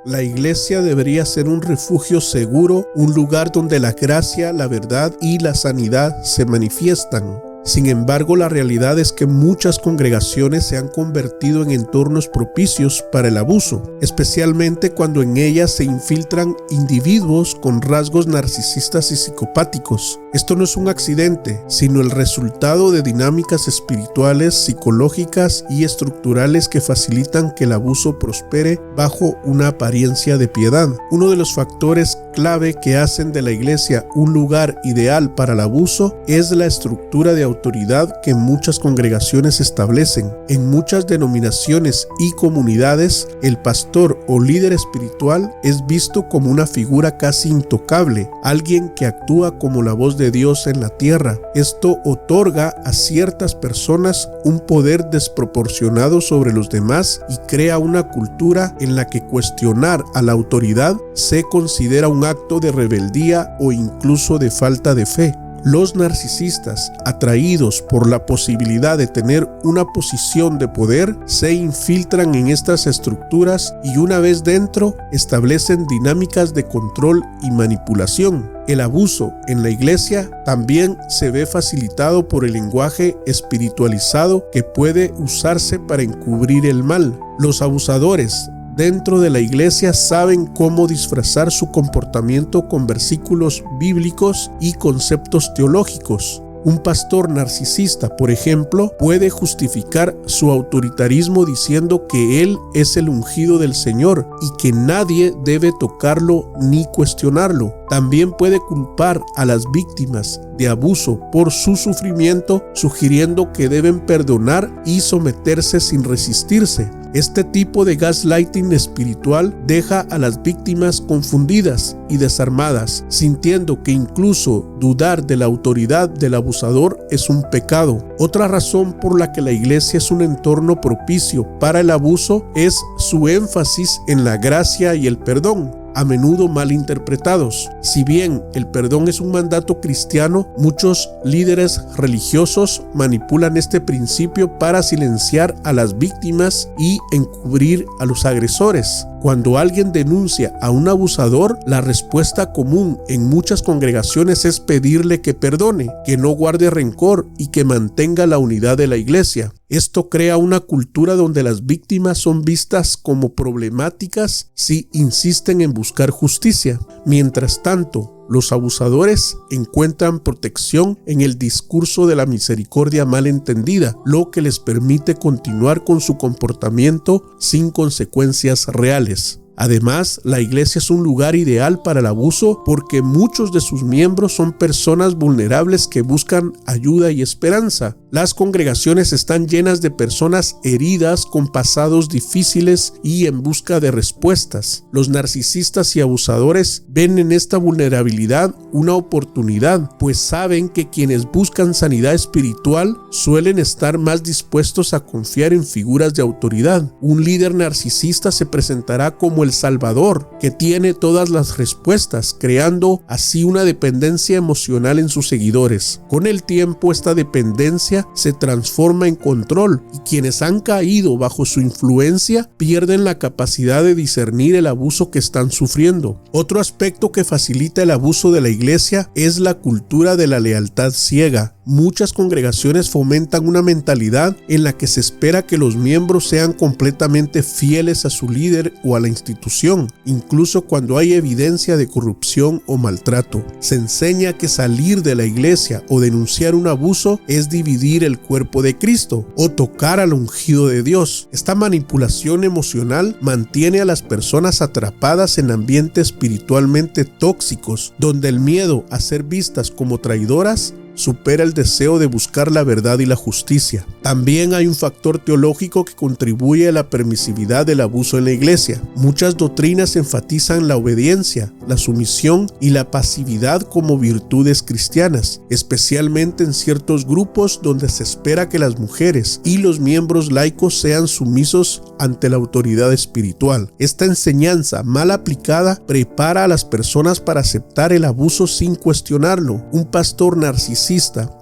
La iglesia debería ser un refugio seguro, un lugar donde la gracia, la verdad y la sanidad se manifiestan. Sin embargo, la realidad es que muchas congregaciones se han convertido en entornos propicios para el abuso, especialmente cuando en ellas se infiltran individuos con rasgos narcisistas y psicopáticos. Esto no es un accidente, sino el resultado de dinámicas espirituales, psicológicas y estructurales que facilitan que el abuso prospere bajo una apariencia de piedad. Uno de los factores clave que hacen de la iglesia un lugar ideal para el abuso es la estructura de autoridad que muchas congregaciones establecen. En muchas denominaciones y comunidades, el pastor o líder espiritual es visto como una figura casi intocable, alguien que actúa como la voz de Dios en la tierra. Esto otorga a ciertas personas un poder desproporcionado sobre los demás y crea una cultura en la que cuestionar a la autoridad se considera un acto de rebeldía o incluso de falta de fe. Los narcisistas, atraídos por la posibilidad de tener una posición de poder, se infiltran en estas estructuras y una vez dentro, establecen dinámicas de control y manipulación. El abuso en la iglesia también se ve facilitado por el lenguaje espiritualizado que puede usarse para encubrir el mal. Los abusadores dentro de la iglesia saben cómo disfrazar su comportamiento con versículos bíblicos y conceptos teológicos. Un pastor narcisista, por ejemplo, puede justificar su autoritarismo diciendo que él es el ungido del Señor y que nadie debe tocarlo ni cuestionarlo. También puede culpar a las víctimas de abuso por su sufrimiento, sugiriendo que deben perdonar y someterse sin resistirse. Este tipo de gaslighting espiritual deja a las víctimas confundidas y desarmadas, sintiendo que incluso dudar de la autoridad del abusador es un pecado. Otra razón por la que la iglesia es un entorno propicio para el abuso es su énfasis en la gracia y el perdón, a menudo mal interpretados. Si bien el perdón es un mandato cristiano, muchos líderes religiosos manipulan este principio para silenciar a las víctimas y encubrir a los agresores. Cuando alguien denuncia a un abusador, la respuesta común en muchas congregaciones es pedirle que perdone, que no guarde rencor y que mantenga la unidad de la iglesia. Esto crea una cultura donde las víctimas son vistas como problemáticas si insisten en buscar justicia. Mientras tanto, los abusadores encuentran protección en el discurso de la misericordia mal entendida, lo que les permite continuar con su comportamiento sin consecuencias reales. Además, la iglesia es un lugar ideal para el abuso porque muchos de sus miembros son personas vulnerables que buscan ayuda y esperanza. Las congregaciones están llenas de personas heridas con pasados difíciles y en busca de respuestas. Los narcisistas y abusadores ven en esta vulnerabilidad una oportunidad, pues saben que quienes buscan sanidad espiritual suelen estar más dispuestos a confiar en figuras de autoridad. Un líder narcisista se presentará como el Salvador, que tiene todas las respuestas, creando así una dependencia emocional en sus seguidores. Con el tiempo, esta dependencia se transforma en control y quienes han caído bajo su influencia pierden la capacidad de discernir el abuso que están sufriendo. Otro aspecto que facilita el abuso de la iglesia es la cultura de la lealtad ciega. Muchas congregaciones fomentan una mentalidad en la que se espera que los miembros sean completamente fieles a su líder o a la institución, incluso cuando hay evidencia de corrupción o maltrato. Se enseña que salir de la iglesia o denunciar un abuso es dividir el cuerpo de Cristo o tocar al ungido de Dios. Esta manipulación emocional mantiene a las personas atrapadas en ambientes espiritualmente tóxicos, donde el miedo a ser vistas como traidoras supera el deseo de buscar la verdad y la justicia. También hay un factor teológico que contribuye a la permisividad del abuso en la iglesia. Muchas doctrinas enfatizan la obediencia, la sumisión y la pasividad como virtudes cristianas, especialmente en ciertos grupos donde se espera que las mujeres y los miembros laicos sean sumisos ante la autoridad espiritual. Esta enseñanza mal aplicada prepara a las personas para aceptar el abuso sin cuestionarlo. Un pastor narcisista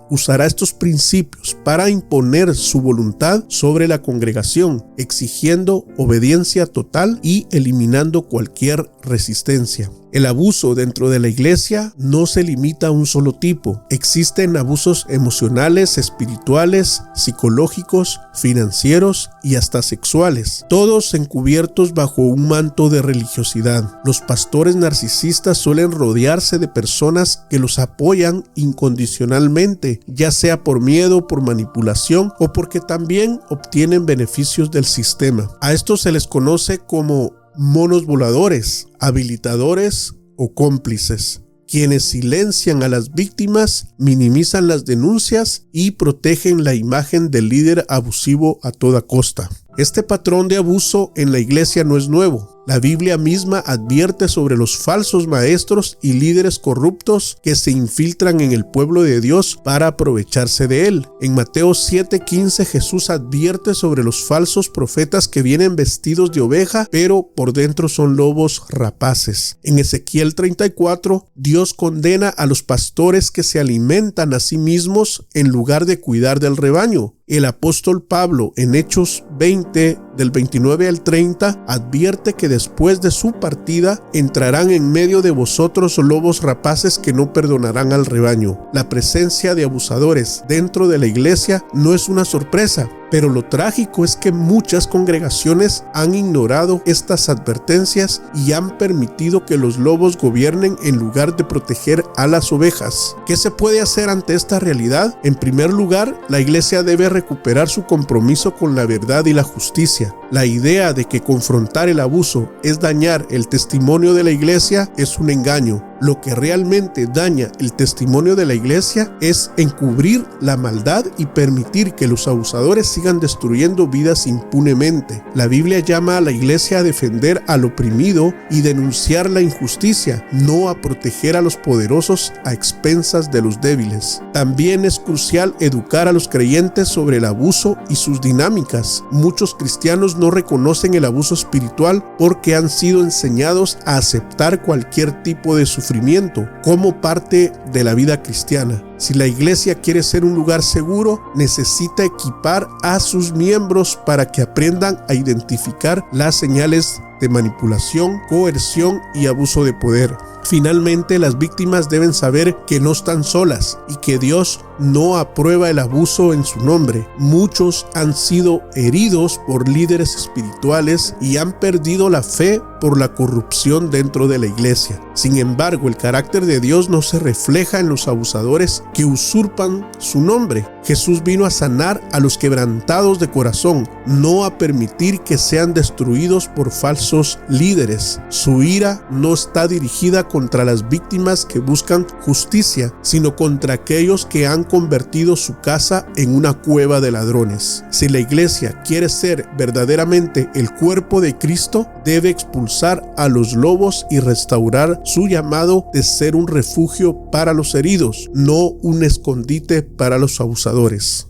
usará estos principios para imponer su voluntad sobre la congregación, exigiendo obediencia total y eliminando cualquier resistencia. El abuso dentro de la iglesia no se limita a un solo tipo. Existen abusos emocionales, espirituales, psicológicos, financieros y hasta sexuales, todos encubiertos bajo un manto de religiosidad. Los pastores narcisistas suelen rodearse de personas que los apoyan incondicionalmente, ya sea por miedo, por manipulación o porque también obtienen beneficios del sistema. A estos se les conoce como monos voladores, habilitadores o cómplices, quienes silencian a las víctimas, minimizan las denuncias y protegen la imagen del líder abusivo a toda costa. Este patrón de abuso en la iglesia no es nuevo. La Biblia misma advierte sobre los falsos maestros y líderes corruptos que se infiltran en el pueblo de Dios para aprovecharse de él. En Mateo 7:15 Jesús advierte sobre los falsos profetas que vienen vestidos de oveja, pero por dentro son lobos rapaces. En Ezequiel 34, Dios condena a los pastores que se alimentan a sí mismos en lugar de cuidar del rebaño. El apóstol Pablo en Hechos 20, del 29 al 30, advierte que después de su partida entrarán en medio de vosotros lobos rapaces que no perdonarán al rebaño. La presencia de abusadores dentro de la iglesia no es una sorpresa, pero lo trágico es que muchas congregaciones han ignorado estas advertencias y han permitido que los lobos gobiernen en lugar de proteger a las ovejas. ¿Qué se puede hacer ante esta realidad? En primer lugar, la iglesia debe recuperar su compromiso con la verdad y la justicia. La idea de que confrontar el abuso es dañar el testimonio de la iglesia es un engaño. Lo que realmente daña el testimonio de la iglesia es encubrir la maldad y permitir que los abusadores sigan destruyendo vidas impunemente. La Biblia llama a la iglesia a defender al oprimido y denunciar la injusticia, no a proteger a los poderosos a expensas de los débiles. También es crucial educar a los creyentes sobre el abuso y sus dinámicas. Muchos cristianos no reconocen el abuso espiritual porque han sido enseñados a aceptar cualquier tipo de sufrimiento como parte de la vida cristiana. Si la iglesia quiere ser un lugar seguro, necesita equipar a sus miembros para que aprendan a identificar las señales de manipulación, coerción y abuso de poder. Finalmente, las víctimas deben saber que no están solas y que Dios no aprueba el abuso en su nombre. Muchos han sido heridos por líderes espirituales y han perdido la fe por la corrupción dentro de la iglesia. Sin embargo, el carácter de Dios no se refleja en los abusadores que usurpan su nombre. Jesús vino a sanar a los quebrantados de corazón, no a permitir que sean destruidos por falsos líderes. Su ira no está dirigida contra las víctimas que buscan justicia, sino contra aquellos que han convertido su casa en una cueva de ladrones. Si la iglesia quiere ser verdaderamente el cuerpo de Cristo, debe expulsar a los lobos y restaurar su llamado de ser un refugio para los heridos, no un escondite para los abusadores.